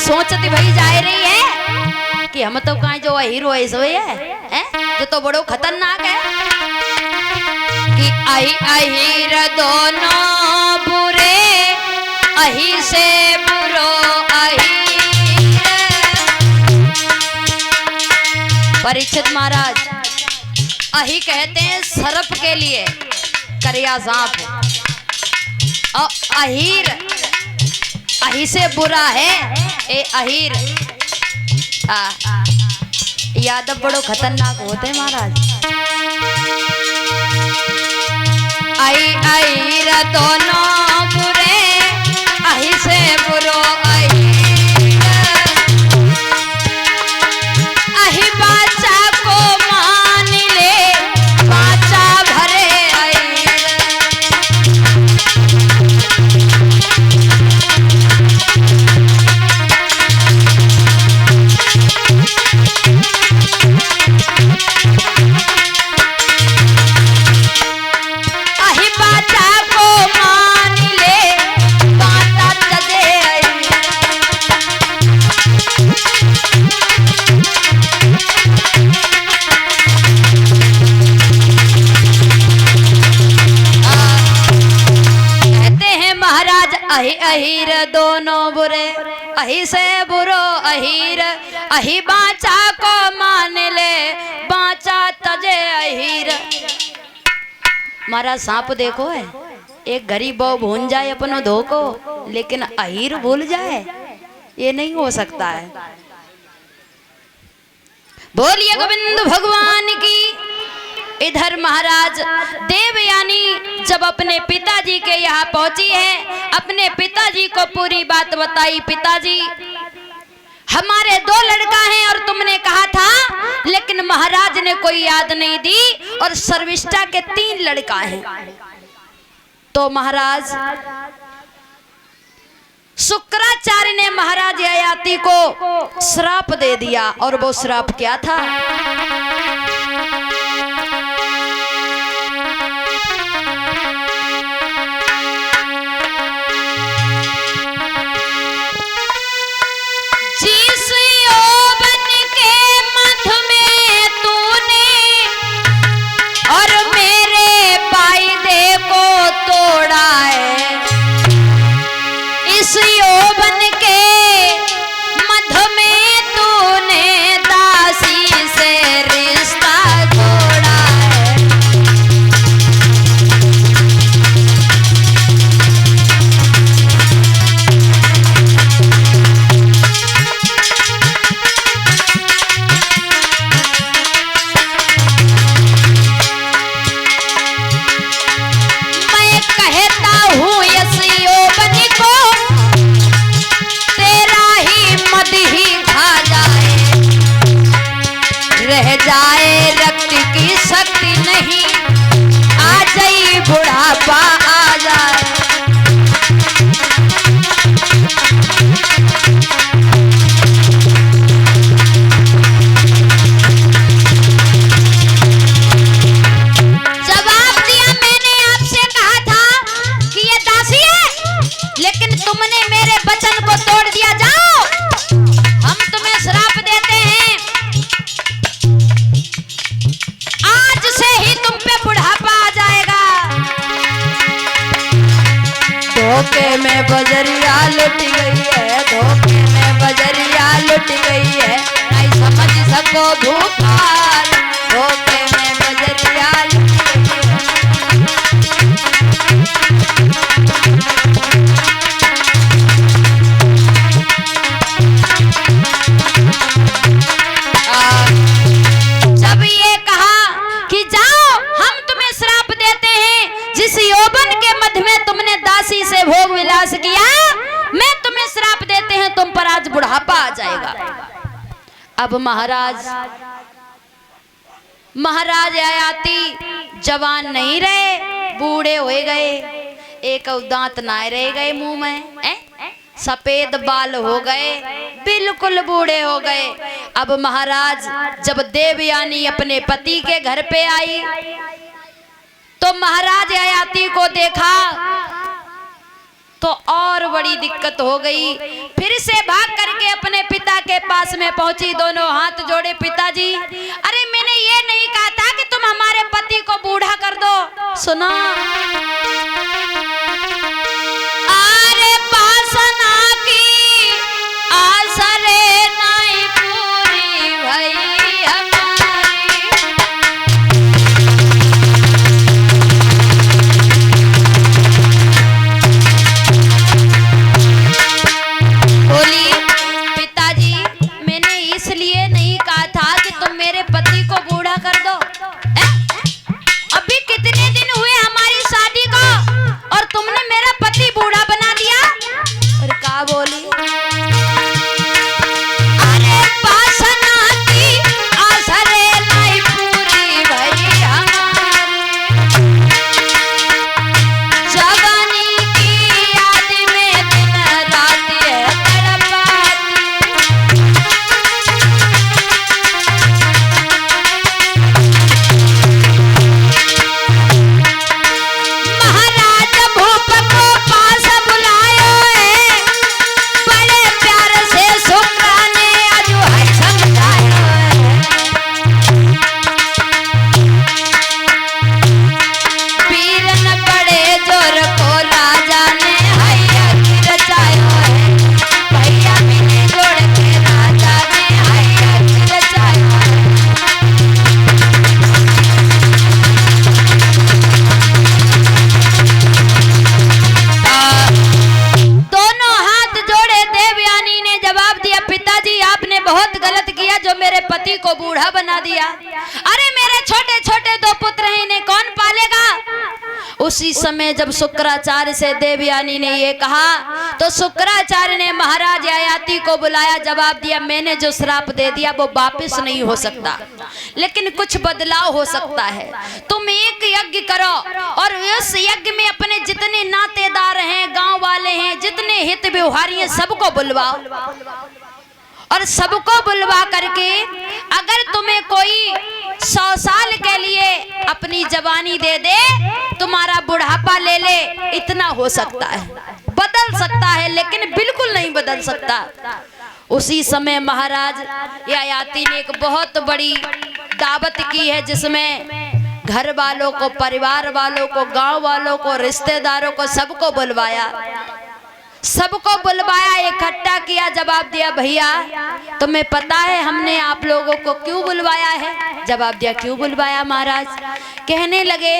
सोचती भाई जा रही है कि हम तो कहीं जो हीरो है सो है जो तो बड़ो खतरनाक है कि अहीर दोनों बुरे अही से बुरो अहीर। परीक्षित महाराज अही कहते हैं सर्प के लिए करिया सांप, और अहीर अही से बुरा है ए अहीर। यादव बड़ो खतरनाक होते हैं महाराज। अहीर दोनों बुरे अही से बुरो अहीर। अही बाचा को मान ले बाचा भरे अहीर। अही बाचा को मान ले बाचा तजे अहीर। कहते हैं महाराज अही अहीर दोनों बुरे अही से बुरो अहीर। अही बाचा को मान ले बाचा तजे अहीर। महाराज सांप देखो है एक गरीब भूल जाए अपनो धोखो, लेकिन अहीर भूल जाए ये नहीं हो सकता है। बोलिए गोविंद भगवान की। इधर महाराज देवयानी जब अपने पिताजी के यहाँ पहुंची है, अपने पिताजी को पूरी बात बताई। पिताजी हमारे 2 लड़का हैं और तुमने कहा था, लेकिन महाराज ने कोई याद नहीं दी, और सर्विष्ठा के 3 लड़का हैं। तो महाराज शुक्राचार्य ने महाराज ययाति को श्राप दे दिया, और वो श्राप क्या था? जिस यौवन के मध्य में तूने और मेरे वायदे को तोड़ा है, इस यौवन के मध्य में तूने दासी से रिश्ता जोड़ा है। मैं कहता हूँ इस यौवन को तेरा ही मद ही खा जाए, रह जाए रक्त की शक्ति नहीं, आ जाई बुढ़ापा आ जाए। जवाब दिया मैंने आपसे कहा था कि ये दासी है, लेकिन तुमने मेरे वचन को तोड़ दिया। जाओ हम तुम्हें श्राप देते हैं, आज से ही तुम पे बुढ़ापा आ जाएगा। धोखे में बजरिया लुट गई है, धोखे में बजरिया लुट गई है, नहीं समझ सको भूखार। धोखे में बजरिया लुट गई है। जब ये कहा कि जाओ हम तुम्हें श्राप देते हैं, जिस यौवन के मध्य में तुमने दासी से भोग विलास किया, मैं तुम्हें श्राप देते हैं, तुम पर आज बुढ़ापा आ जाएगा। अब महाराज ययाति जवान नहीं रहे, बूढ़े हो गए, एक दांत ना रह गए मुंह में, सफेद बाल हो गए, बिल्कुल बूढ़े हो गए। अब महाराज जब देवयानी अपने पति के घर पे आई तो महाराज ययाति को देखा तो और बड़ी दिक्कत हो गई। फिर से भाग करके पास में पहुंची, दोनों हाथ जोड़े, पिताजी अरे मैंने ये नहीं कहा था कि तुम हमारे पति को बूढ़ा कर दो। सुनो, अरे पासना की आसरे नहीं पूरी भई को बूढ़ा बना दिया। अरे मेरे छोटे छोटे दो पुत्र हैं, इन्हें कौन पालेगा? उसी समय जब शुक्राचार्य से देवयानी ने ये कहा तो शुक्राचार्य ने महाराज ययाति को बुलाया, जवाब दिया मैंने जो श्राप दे दिया वो वापस नहीं हो सकता, लेकिन कुछ बदलाव हो सकता है। तुम एक यज्ञ करो और उस यज्ञ में अपने जितने नातेदार हैं, गांव वाले हैं, जितने हित व्यवहारी हैं, सबको बुलवाओ और सबको बुलवा करके अगर तुम्हें कोई 100 साल के लिए अपनी जवानी दे दे, तुम्हारा बुढ़ापा ले ले, इतना हो सकता है, बदल सकता है, लेकिन बिल्कुल नहीं बदल सकता। उसी समय महाराज ययाति ने एक बहुत बड़ी दावत की है, जिसमें घर वालों को, परिवार वालों को, गांव वालों को, रिश्तेदारों को, सबको बुलवाया, सबको बुलवाया, इकट्ठा किया। जवाब दिया भैया तुम्हें पता है हमने आप लोगों को क्यों बुलवाया है? जवाब दिया क्यों बुलवाया महाराज? कहने लगे